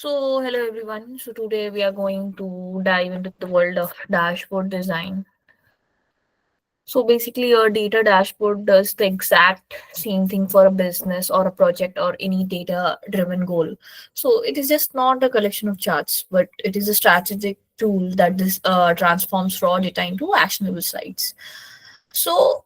Hello everyone. Today we are going to dive into the world of dashboard design. Basically, a data dashboard does the exact same thing for a business or a project or any data driven goal. It is just not a collection of charts, but it is a strategic tool that transforms raw data into actionable sites. So,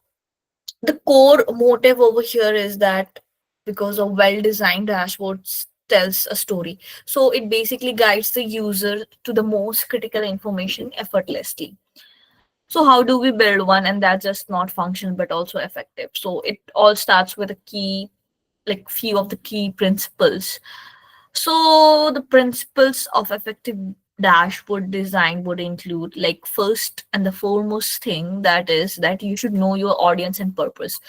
the core motive over here is that because a well designed dashboard tells a story, so it basically guides the user to the most critical information effortlessly. So how do we build one and that's just not functional but also effective? So it all starts with a key, like few of the key principles. So the principles of effective dashboard design would include, like, first and the foremost thing, that is that you should know your audience and purpose.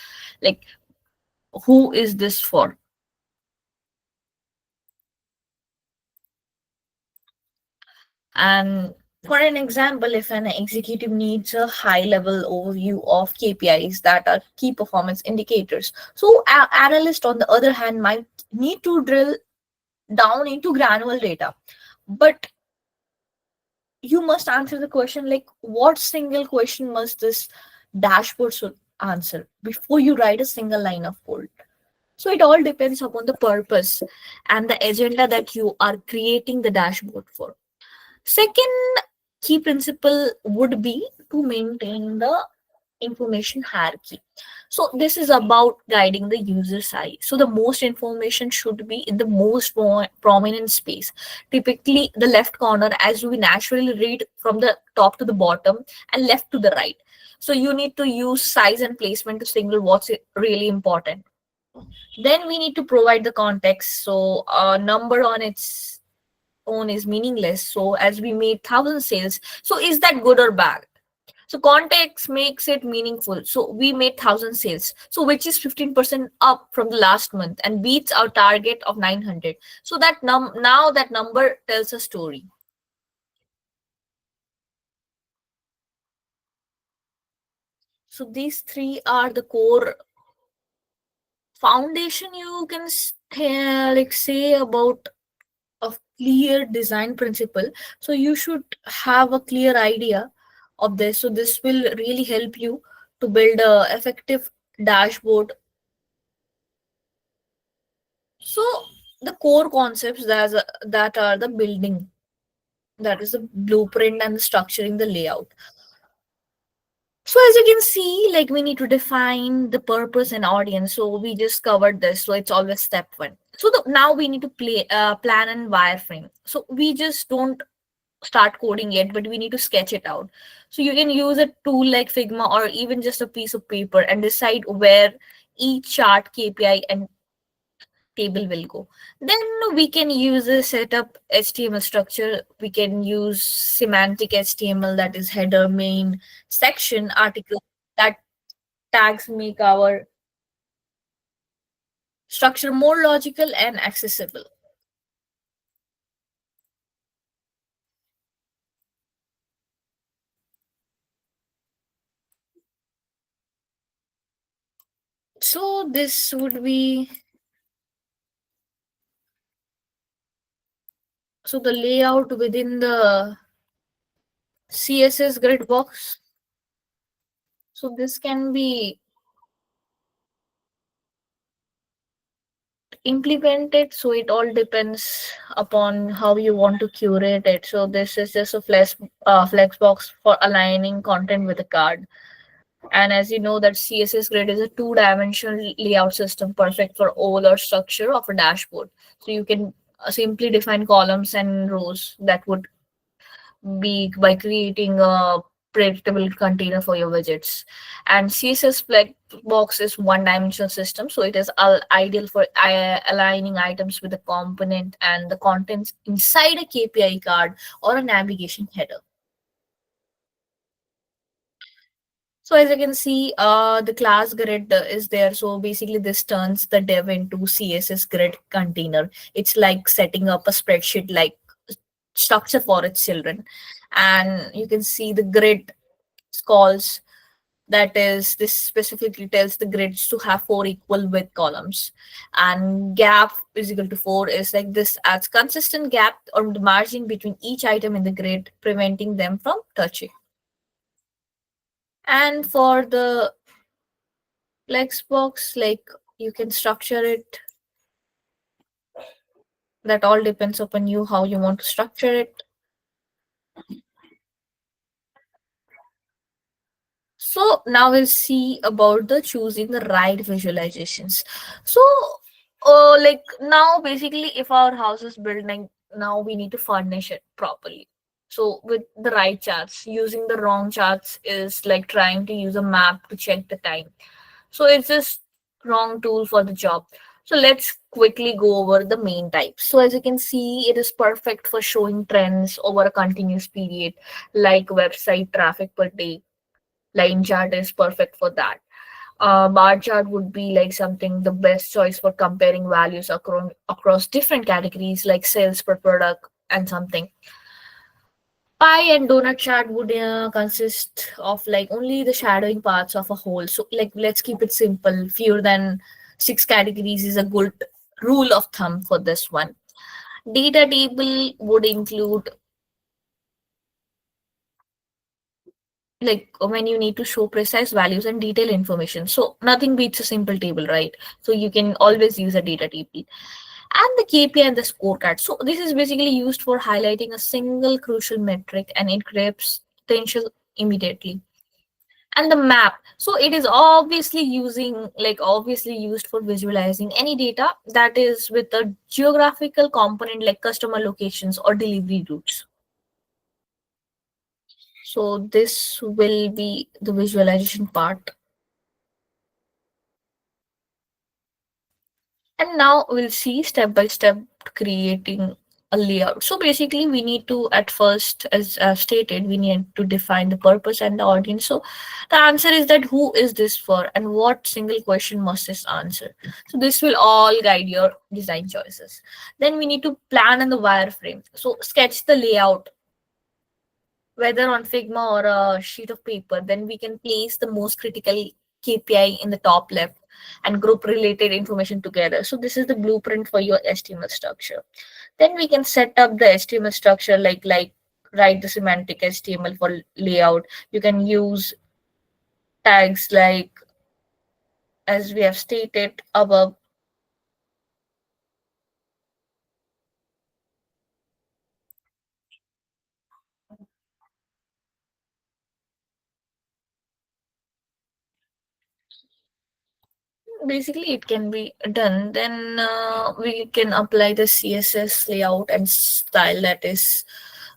Like, who is this for? And for an example, if an executive needs a high level overview of KPIs, that are key performance indicators, so analyst on the other hand might need to drill down into granular data. But you must answer the question, like, what single question must this dashboard should answer before you write a single line of code. So it all depends upon the purpose and the agenda that you are creating the dashboard for. Second key principle would be to maintain the information hierarchy. So this is about guiding the user's eye. So the most information should be in the most prominent space, typically the left corner, as we naturally read from the top to the bottom and left to the right. So you need to use size and placement to signal what's really important. Then we need to provide the context. So a number on its own is meaningless. So as we made 1,000 sales, so is that good or bad? So context makes it meaningful. So we made 1,000 sales, so which is 15% up from the last month and beats our target of 900. So that now that number tells a story. So these three are the core foundation, you can like say, about a clear design principle. So you should have a clear idea of this. So this will really help you to build a effective dashboard. So the core concepts that are the building, that is the blueprint and the structuring the layout. So as you can see, like, we need to define the purpose and audience. So we just covered this. So it's always step one. So now we need to plan and wireframe. So we just don't start coding yet, but we need to sketch it out. So you can use a tool like Figma or even just a piece of paper and decide where each chart, KPI, and table will go. Then we can use a setup HTML structure. We can use semantic HTML, that is header, main, section, article. That tags make our structure more logical and accessible. So this would be, so the layout within the CSS grid box. So this can be implemented. So it all depends upon how you want to curate it. So this is just a flex box for aligning content with a card. And as you know, that CSS grid is a two-dimensional layout system, perfect for overall structure of a dashboard. So you can simply define columns and rows that would be by creating a predictable container for your widgets. And CSS flag box is one dimensional system, so it is ideal for aligning items with the component and the contents inside a KPI card or a navigation header. So as you can see, the class grid is there. So basically this turns the dev into CSS grid container. It's like setting up a spreadsheet like structure for its children. And you can see the grid calls That is, this specifically tells the grids to have four equal width columns, and gap is equal to 4 is like this adds consistent gap or the margin between each item in the grid, preventing them from touching. And for the flex box, like you can structure it. That all depends upon you how you want to structure it. So now we'll see about the choosing the right visualizations. So, like now basically, if our house is building, now we need to furnish it properly. So with the right charts, using the wrong charts is like trying to use a map to check the time. So it's just wrong tool for the job. So let's quickly go over the main types. So as you can see, it is perfect for showing trends over a continuous period, like website traffic per day. Line chart is perfect for that. Bar chart would be like something the best choice for comparing values across different categories like sales per product and something. Pie and donut chart would consist of like only the shadowing parts of a whole. So like let's keep it simple. Fewer than six categories is a good rule of thumb for this one. Data table would include like when you need to show precise values and detailed information. So nothing beats a simple table, right? So you can always use a data table. And the KPI and the scorecard. So this is basically used for highlighting a single crucial metric and it grabs potential immediately. And the map. So it is obviously used for visualizing any data that is with a geographical component like customer locations or delivery routes. So this will be the visualization part. And now we'll see step by step creating a layout. So basically, we need to, at first, as I've stated, we need to define the purpose and the audience. So the answer is that who is this for and what single question must this answer. So this will all guide your design choices. Then we need to plan in the wireframe. So sketch the layout whether on Figma or a sheet of paper, then we can place the most critical KPI in the top left and group related information together. So this is the blueprint for your HTML structure. Then we can set up the HTML structure like write the semantic HTML for layout. You can use tags like as we have stated above. Basically it can be done. Then we can apply the CSS layout and style, that is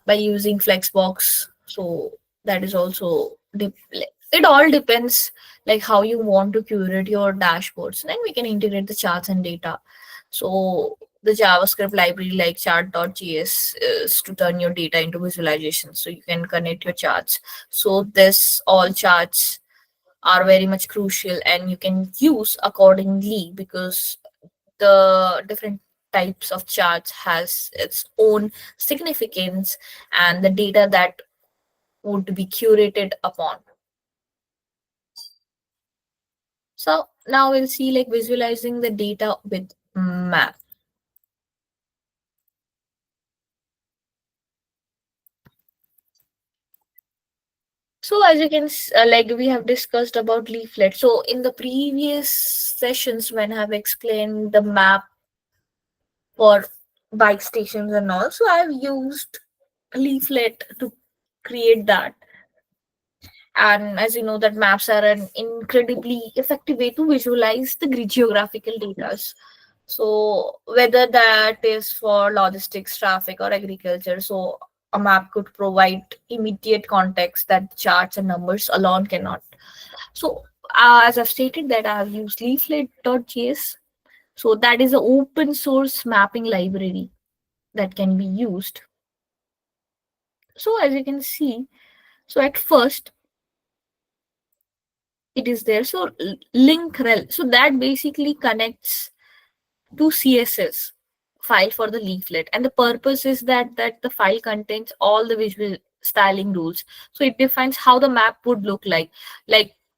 by using flexbox. So that is also it all depends like how you want to curate your dashboards. Then we can integrate the charts and data. So the JavaScript library like chart.js is to turn your data into visualization, so you can connect your charts. So this all charts are very much crucial and you can use accordingly because the different types of charts has its own significance and the data that would be curated upon. So now we'll see like visualizing the data with map. So as you can like we have discussed about leaflet. So in the previous sessions when I've explained the map for bike stations and all, so I've used leaflet to create that. And as you know that maps are an incredibly effective way to visualize the geographical data. So whether that is for logistics, traffic, or agriculture, so a map could provide immediate context that charts and numbers alone cannot. So as I've stated that I have used leaflet.js. So that is an open source mapping library that can be used. So as you can see, so at first it is there. So link rel. So that basically connects to CSS file for the leaflet, and the purpose is that the file contains all the visual styling rules. So it defines how the map would look like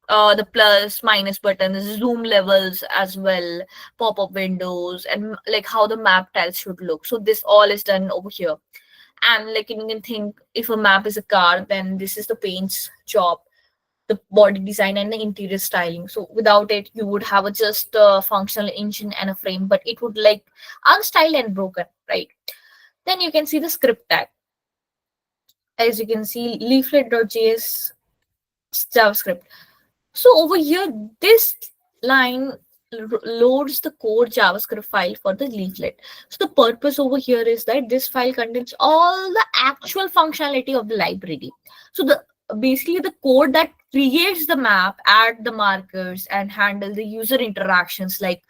the plus minus buttons, zoom levels as well, pop-up windows, and like how the map tiles should look. So this all is done over here. And like you can think, if a map is a car, then this is the paint's job, the body design and the interior styling. So without it, you would have a just a functional engine and a frame, but it would like unstyled and broken, right? Then you can see the script tag. As you can see, leaflet.js JavaScript. So over here, this line loads the core JavaScript file for the leaflet. So the purpose over here is that this file contains all the actual functionality of the library. So the basically the code that creates the map, add the markers, and handle the user interactions like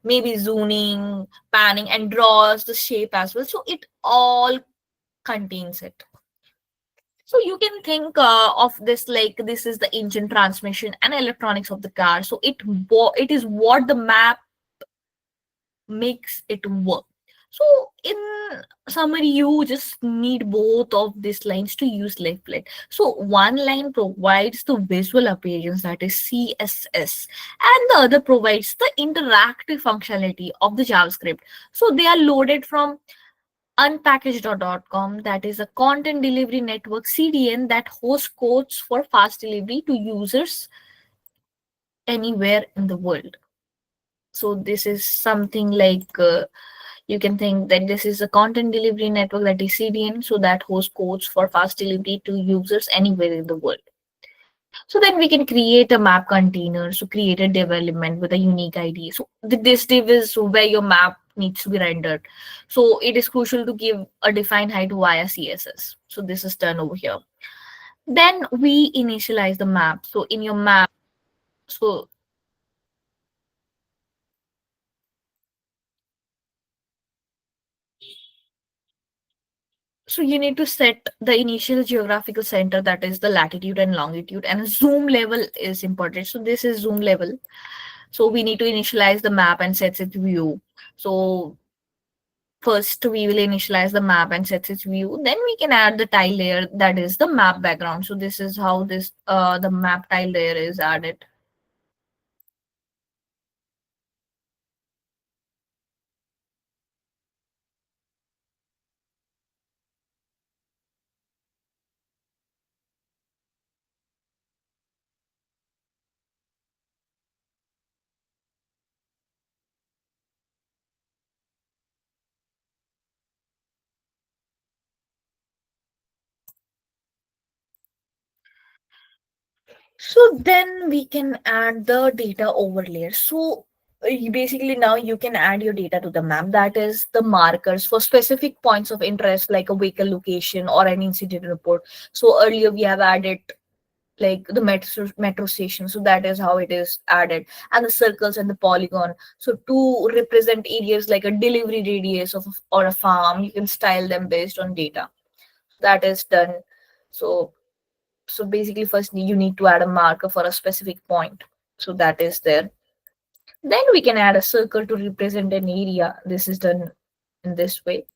maybe zooming, panning, and draws the shape as well. So it all contains it. So you can think of this like this is the engine, transmission, and electronics of the car. So it is what the map makes it work. So in summary, you just need both of these lines to use leaflet. So one line provides the visual appearance, that is CSS, and the other provides the interactive functionality of the JavaScript. So they are loaded from unpackaged.com, that is a content delivery network CDN that hosts codes for fast delivery to users anywhere in the world. So this is something like you can think that this is a content delivery network, that is CDN, so that hosts codes for fast delivery to users anywhere in the world. So then we can create a map container, so create a div element with a unique ID. So this div is where your map needs to be rendered. So it is crucial to give a defined height via CSS. So this is done over here. Then we initialize the map. So in your map, so so you need to set the initial geographical center, that is the latitude and longitude, and zoom level is important. So this is zoom level. So we need to initialize the map and set its view. So first we will initialize the map and set its view, then we can add the tile layer, that is the map background. So this is how this the map tile layer is added. So then we can add the data overlay. So basically now you can add your data to the map, that is the markers for specific points of interest like a vehicle location or an incident report. So earlier we have added like the metro station, so that is how it is added, and the circles and the polygon, so to represent areas like a delivery radius of or a farm. You can style them based on data. That is done. So so basically first you need to add a marker for a specific point, so that is there. Then we can add a circle to represent an area. This is done in this way.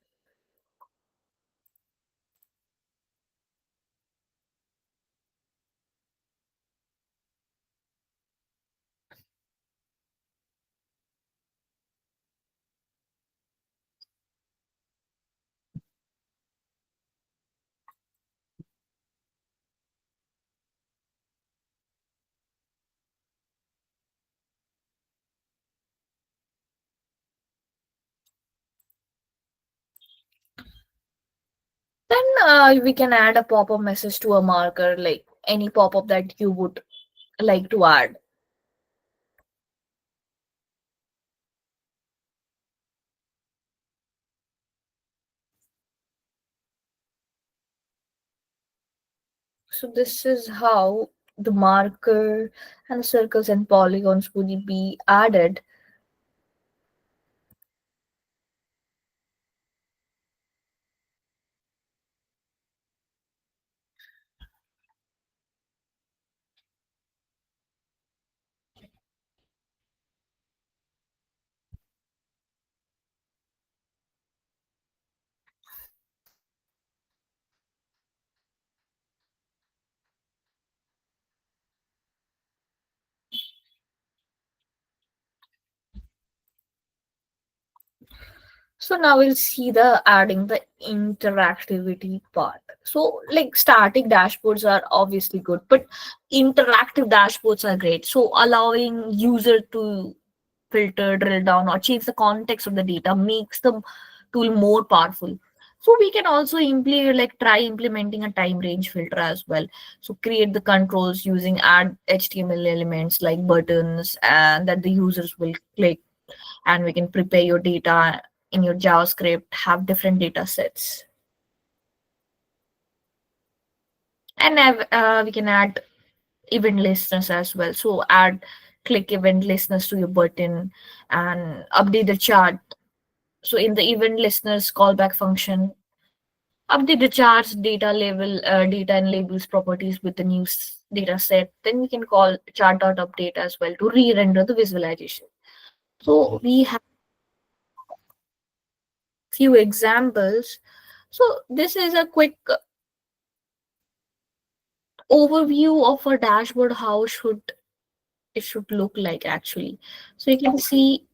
Then we can add a pop-up message to a marker, like any pop-up that you would like to add. So this is how the marker and the circles and polygons would be added. So now we'll see the adding the interactivity part. So like static dashboards are obviously good, but interactive dashboards are great. So allowing user to filter, drill down, or change the context of the data makes the tool more powerful. So we can also try implementing a time range filter as well. So create the controls using add HTML elements like buttons and that the users will click, and we can prepare your data in your JavaScript, have different data sets. And we can add event listeners as well. So add click event listeners to your button and update the chart. So in the event listeners callback function, update the charts, data and labels properties with the new data set. Then we can call chart.update as well to re-render the visualization. So we have few examples. So this is a quick overview of a dashboard, how should it should look like actually. So you can see,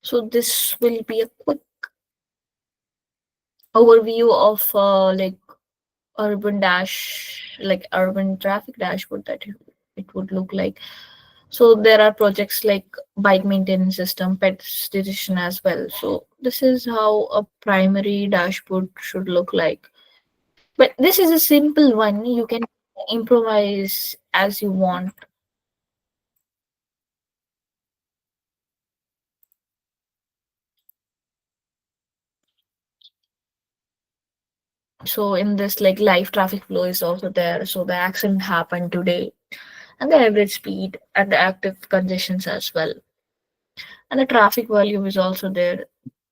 so this will be a quick overview of urban traffic dashboard that it would look like. So there are projects like bike maintenance system, pets decision as well. So this is how a primary dashboard should look like. But this is a simple one. You can improvise as you want. So in this, like live traffic flow is also there. So the accident happened today, and the average speed and the active congestions as well. And the traffic volume is also there.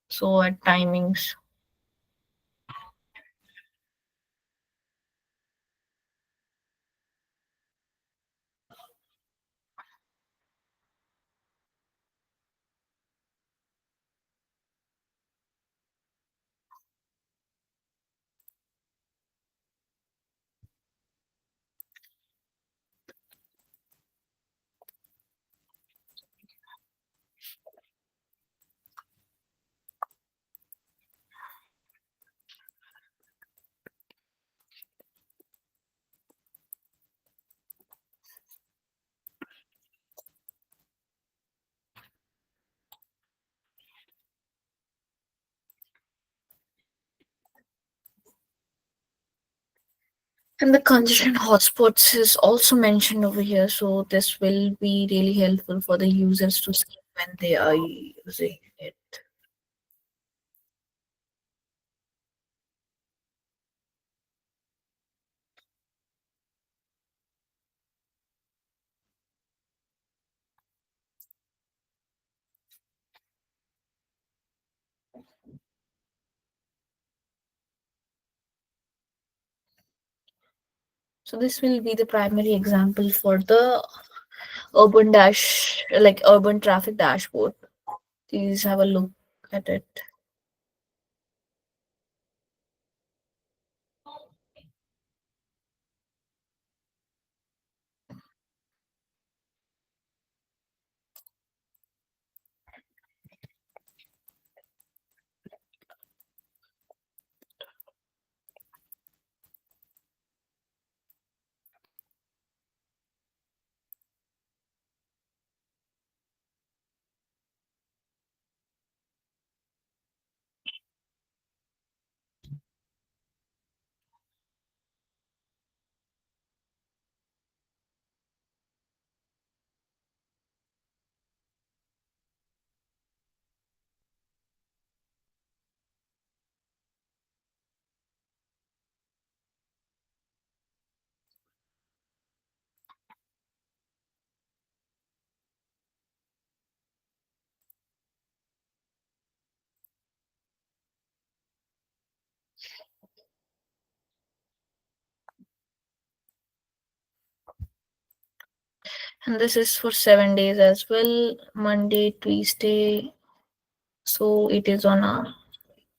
So at timings. And the congestion hotspots is also mentioned over here. So this will be really helpful for the users to see when they are using it. So this will be the primary example for the urban traffic dashboard. Please have a look at it. And this is for 7 days as well, Monday, Tuesday. So it is on a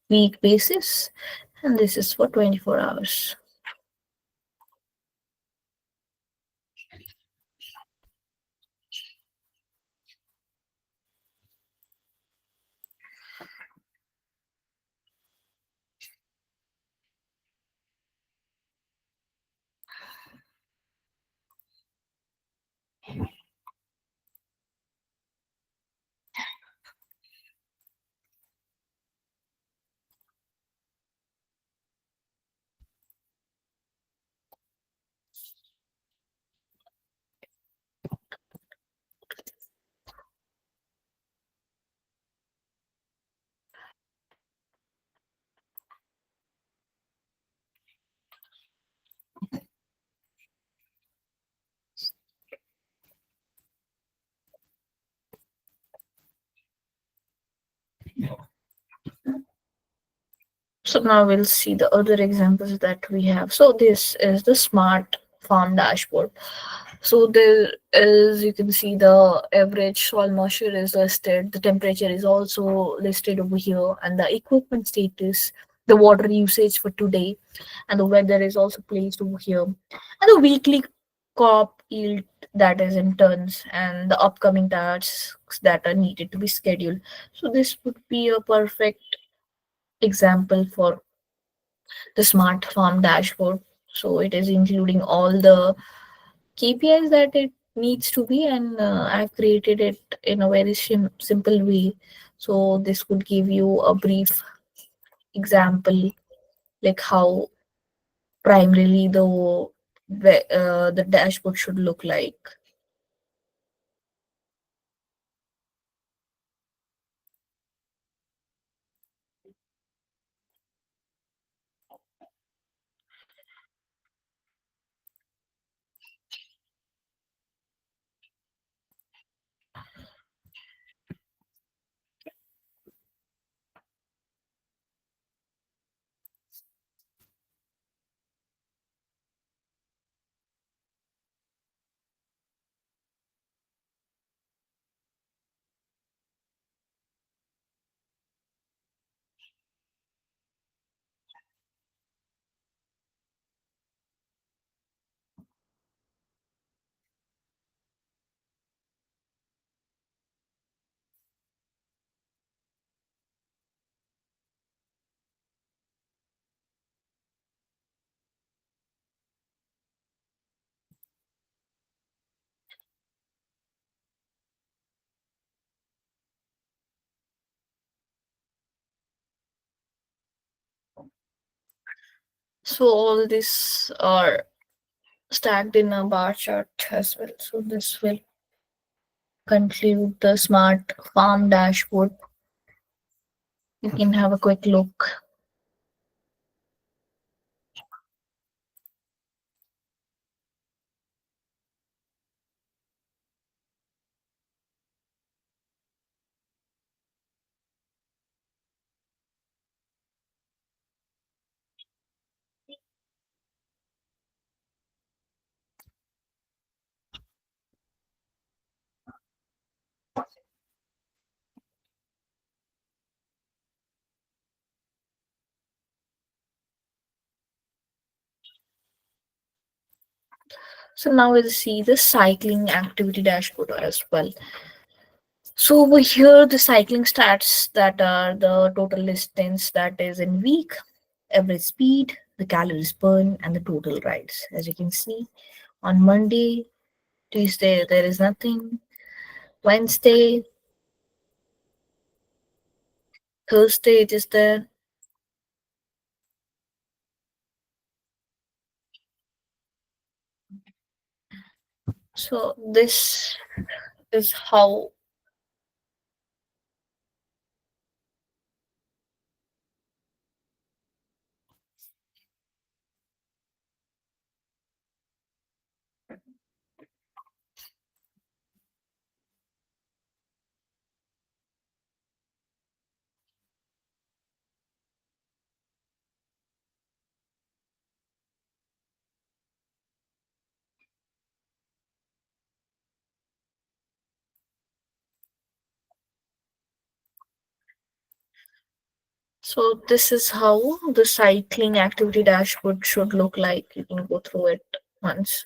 week basis, and this is for 24 hours. So now we'll see the other examples that we have. So this is the smart farm dashboard. So there is, you can see the average soil moisture is listed, the temperature is also listed over here, and the equipment status, the water usage for today, and the weather is also placed over here, and the weekly crop yield that is in tons, and the upcoming tasks that are needed to be scheduled. So this would be a perfect example for the smart farm dashboard. So it is including all the KPIs that it needs to be, and I've created it in a very simple way. So this could give you a brief example, like how primarily the dashboard should look like. So all these are stacked in a bar chart as well. So this will conclude the smart farm dashboard. You can have a quick look. So now we'll see the cycling activity dashboard as well. So over here, the cycling stats that are the total distance that is in week, average speed, the calories burned, and the total rides. As you can see, on Monday, Tuesday, there is nothing. Wednesday, Thursday, it is there. So this is how. So this is how the cycling activity dashboard should look like. You can go through it once.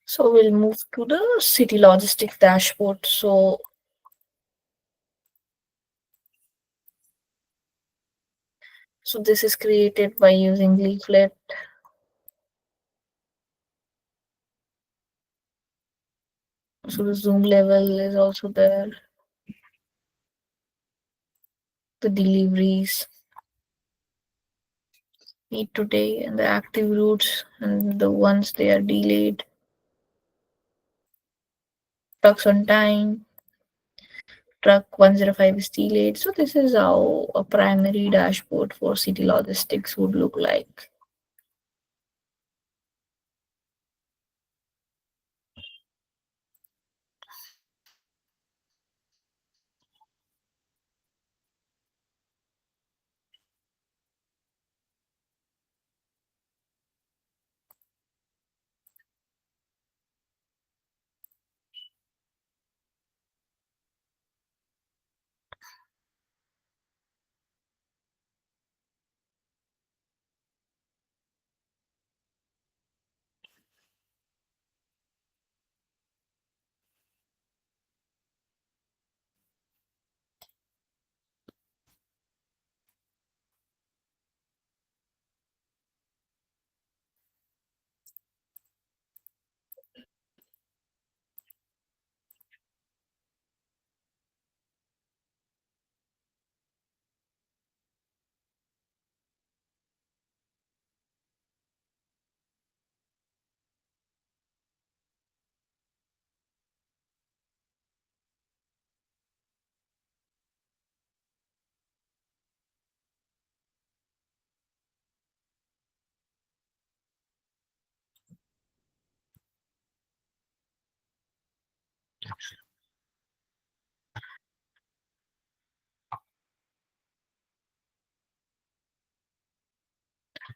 So we'll move to the city logistics dashboard. So this is created by using leaflet. So the zoom level is also there. The deliveries made today and the active routes and the ones they are delayed. Trucks on time. Truck 105 is delayed. So this is how a primary dashboard for city logistics would look like.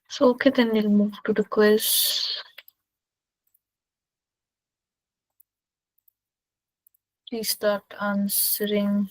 So okay, then we'll move to the quiz. Please start answering.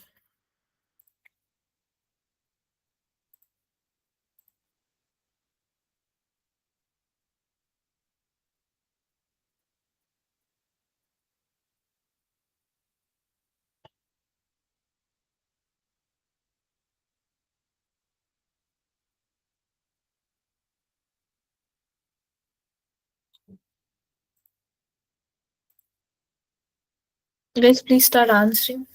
Guys, please start answering.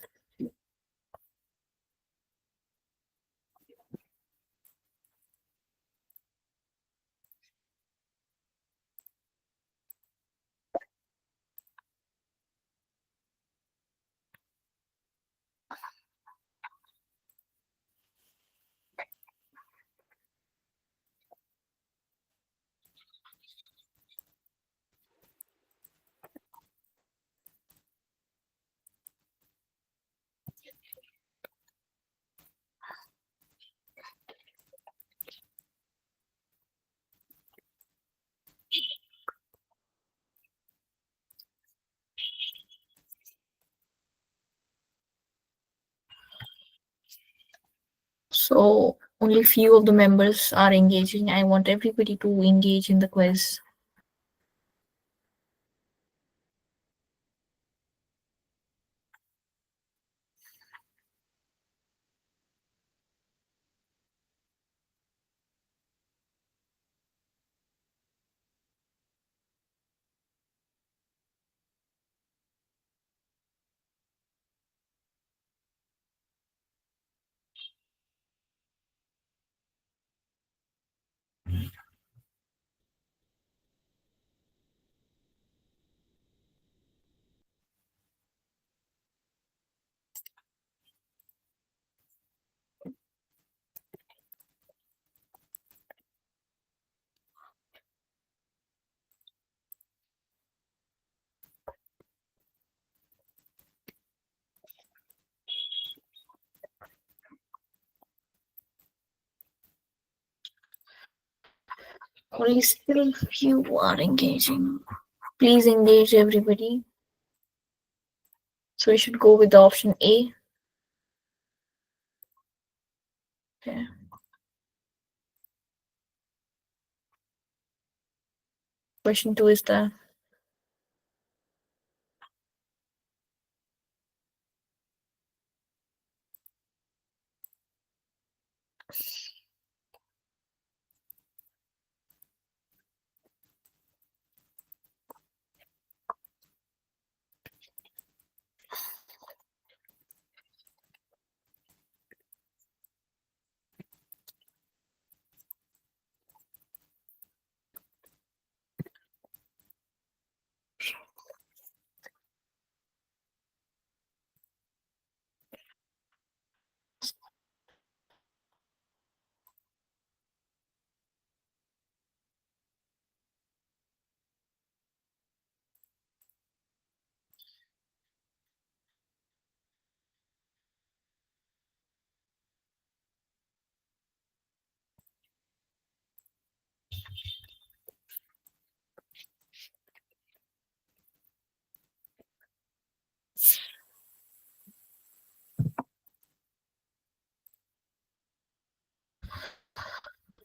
So only few of the members are engaging. I want everybody to engage in the quiz. Only still few are engaging. Please engage everybody. So we should go with the option A. Okay. Question two is the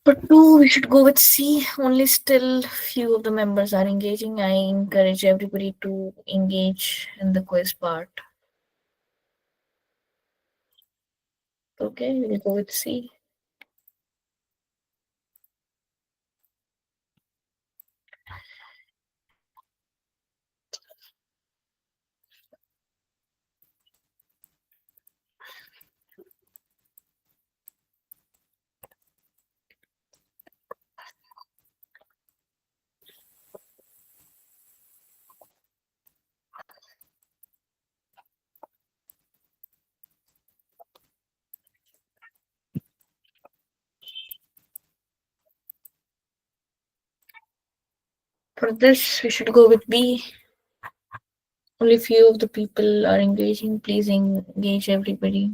for two, we should go with C. Only still few of the members are engaging. I encourage everybody to engage in the quiz part. Okay, we'll go with C. For this, we should go with B. Only few of the people are engaging. Please engage everybody.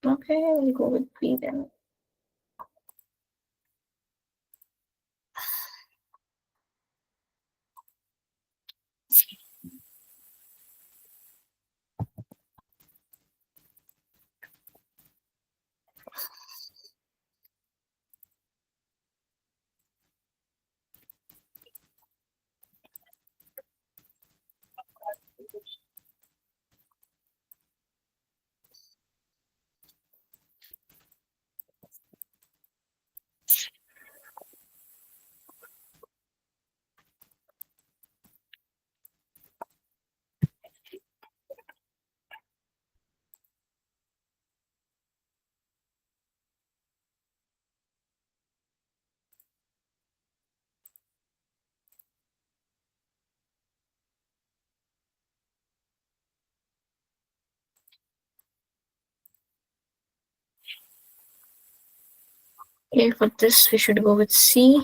Okay, we'll go with B then. Okay, for this, we should go with C.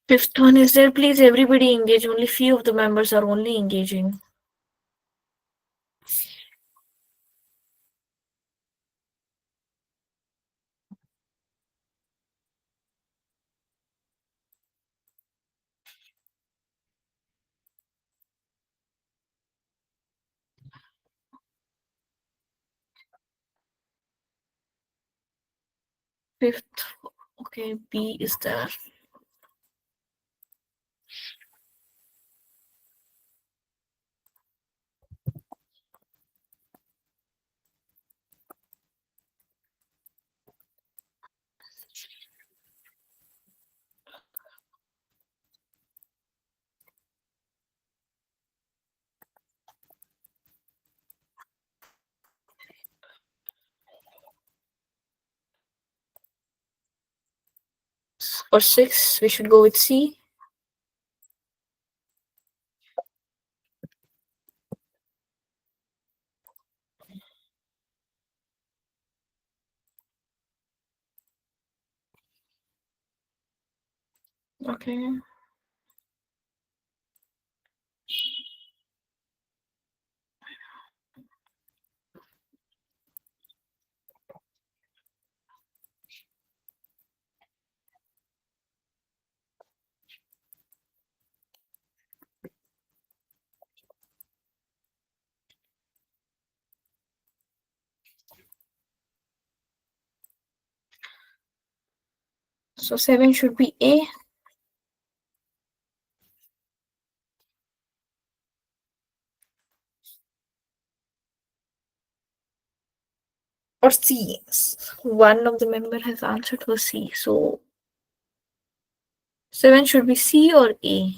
Fifth one is there. Please, everybody engage. Only few of the members are only engaging. Fifth, okay, B is there. For 6, we should go with C. Okay. So 7 should be A or C. One of the member has answered for C. So 7 should be C or A.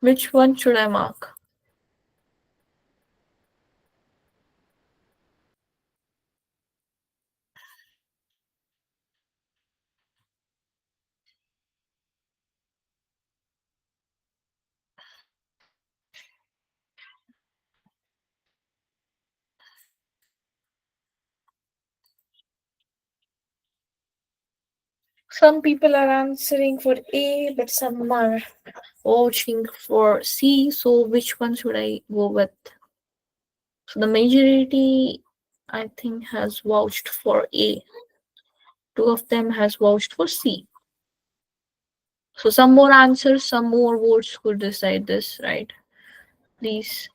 Which one should I mark? Some people are answering for A, but some are voting for C. So which one should I go with? So the majority, I think, has vouched for A. Two of them has vouched for C. So some more answers, some more votes could decide this, right? Please.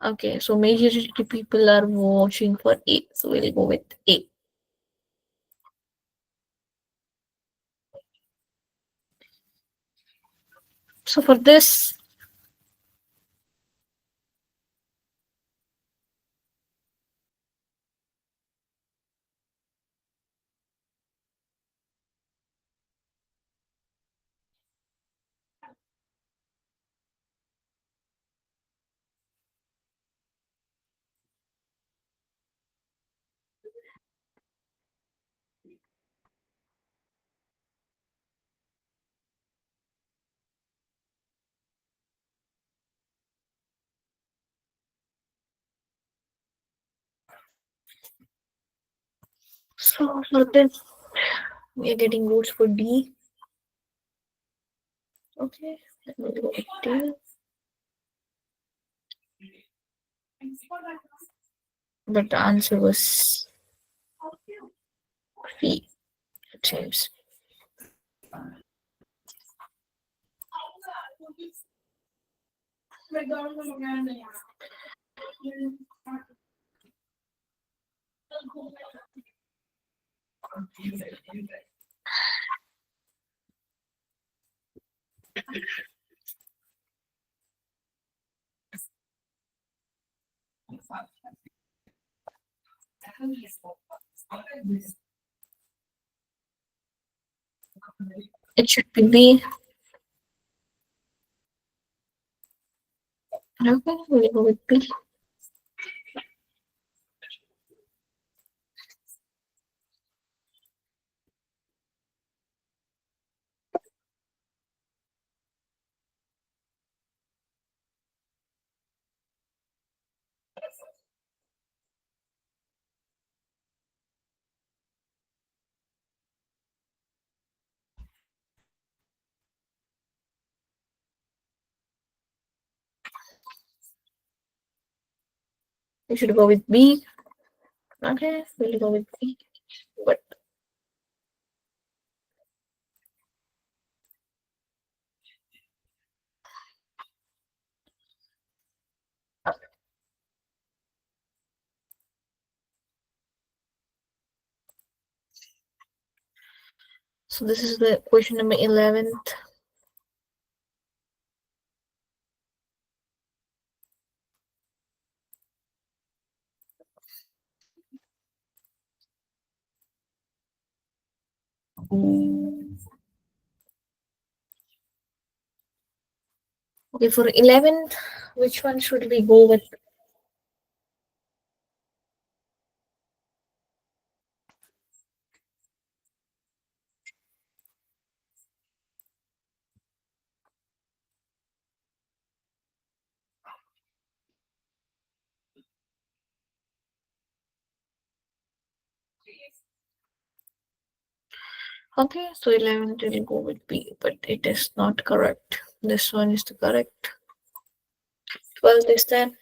Okay, so majority people are voting for A. So we'll go with A. So for this, we are getting votes for D. Okay, let me go with D. But the answer was B. It seems. It should be B. Okay, we'll go with B. We should go with B. Okay, we'll go with B. But so this is the question number 11th. Okay, for 11, which one should we go with? Okay, so 11 will go with B, but it is not correct. This one is the correct. 12 is then.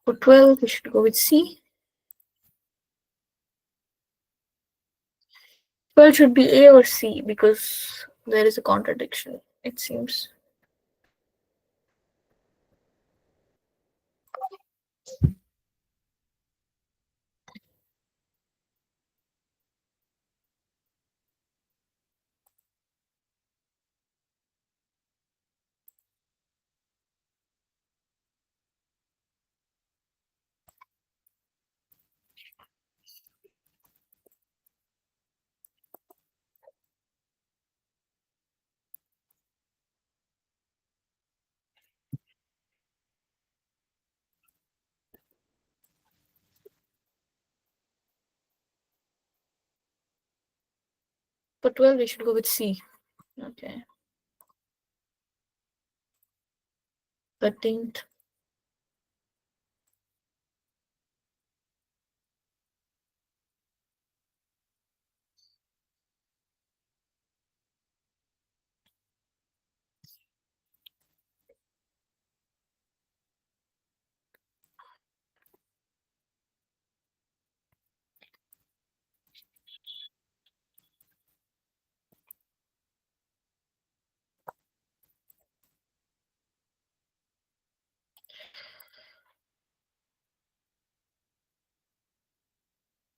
For 12, we should go with C. 12 should be A or C because there is a contradiction, it seems. For 12, we should go with C. Okay. 13th.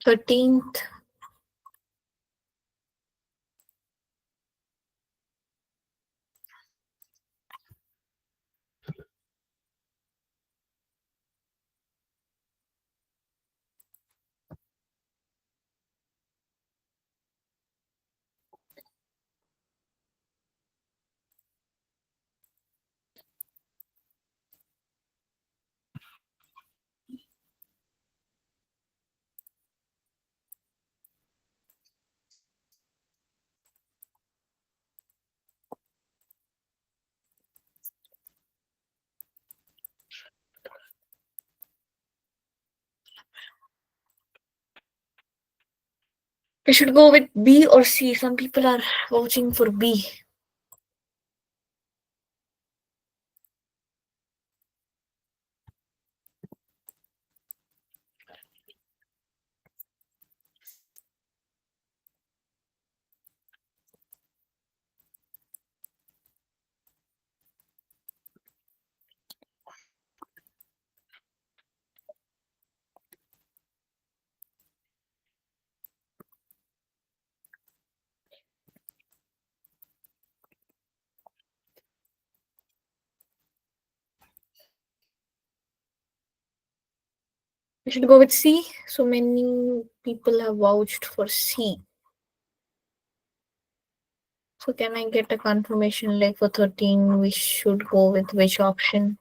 13th. We should go with B or C. Some people are vouching for B. We should go with C. So many people have vouched for C. So can I get a confirmation like for 13 we should go with which option?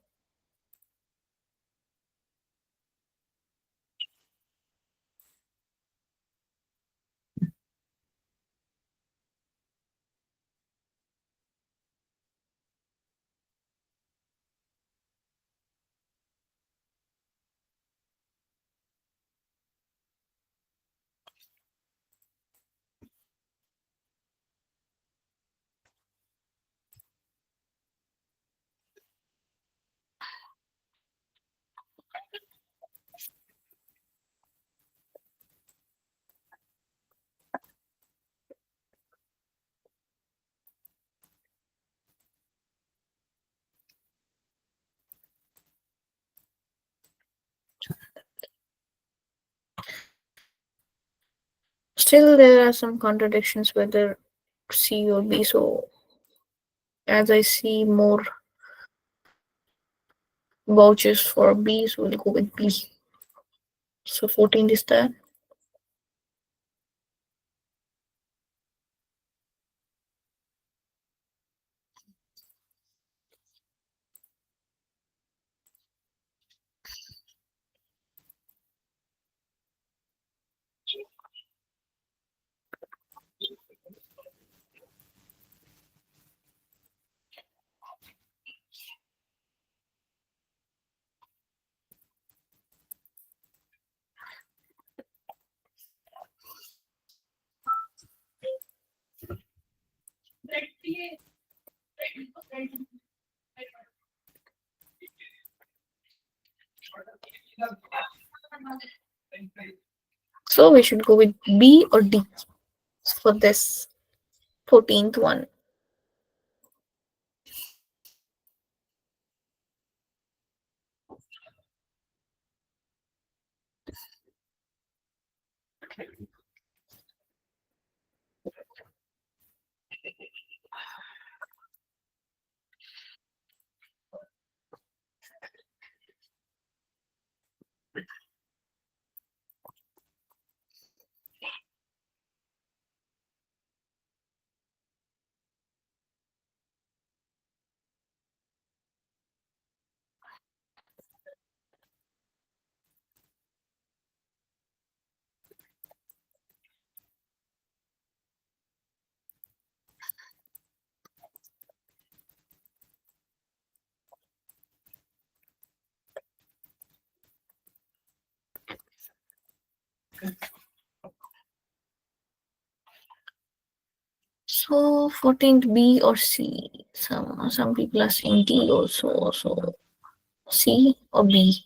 Still, there are some contradictions whether C or B. So, as I see more vouchers for B, so we'll go with B. So, 14 is there. So, we should go with B or D for this 14th one. So 14th B or C. Some people are saying D also. So C or B.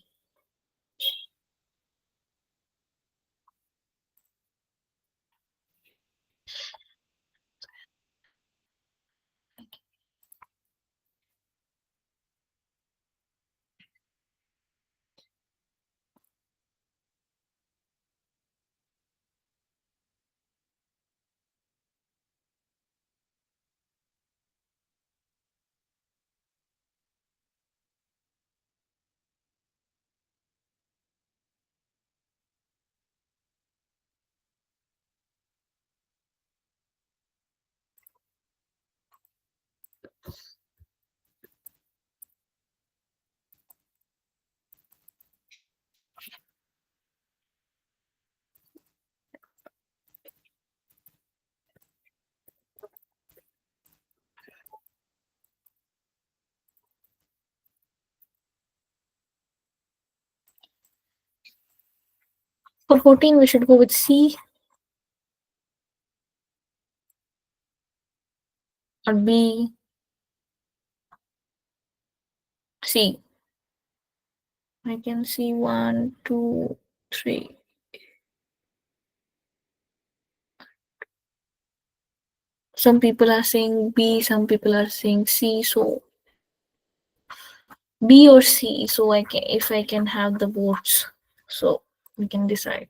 For 14, we should go with C or B. C. I can see one, two, three. Some people are saying B, some people are saying C. So B or C. So I can, if I can have the votes, so we can decide.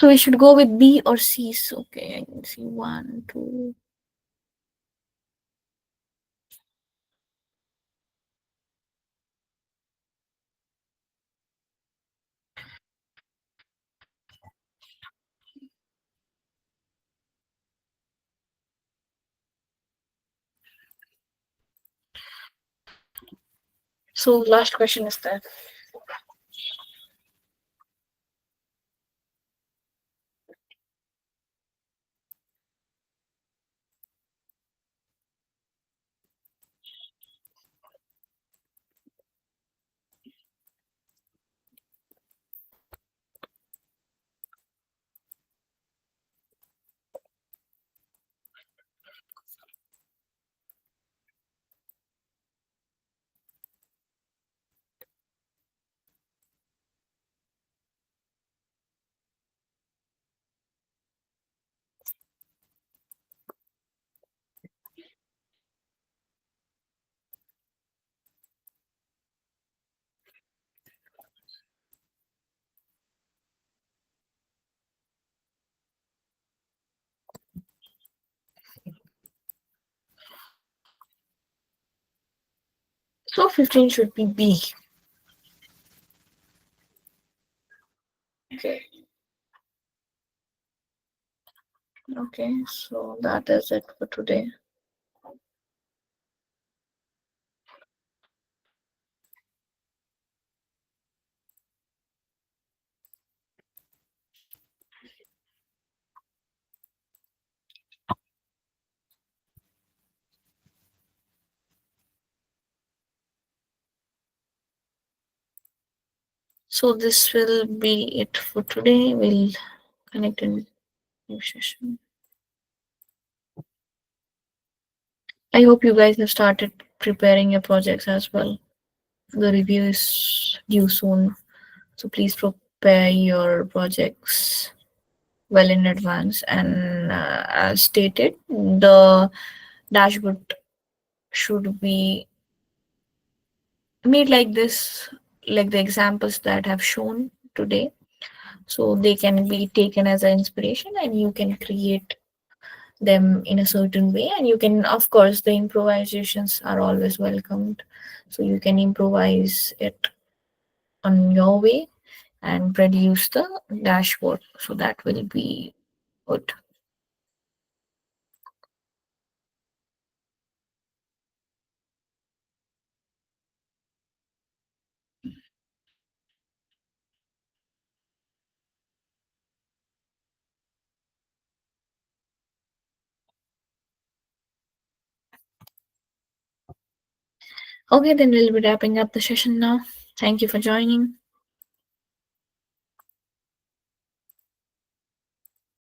So we should go with B or C. So, okay, I can see one, two. So last question is that. So 15 should be B. Okay. Okay, so that is it for today. So this will be it for today. We'll connect in new session. I hope you guys have started preparing your projects as well. The review is due soon, so please prepare your projects well in advance. And as stated, the dashboard should be made like this, like the examples that have shown today, so they can be taken as an inspiration and you can create them in a certain way. And you can, of course, the improvisations are always welcomed, so you can improvise it on your way and produce the dashboard, so that will be good. Okay, then we'll be wrapping up the session now. Thank you for joining.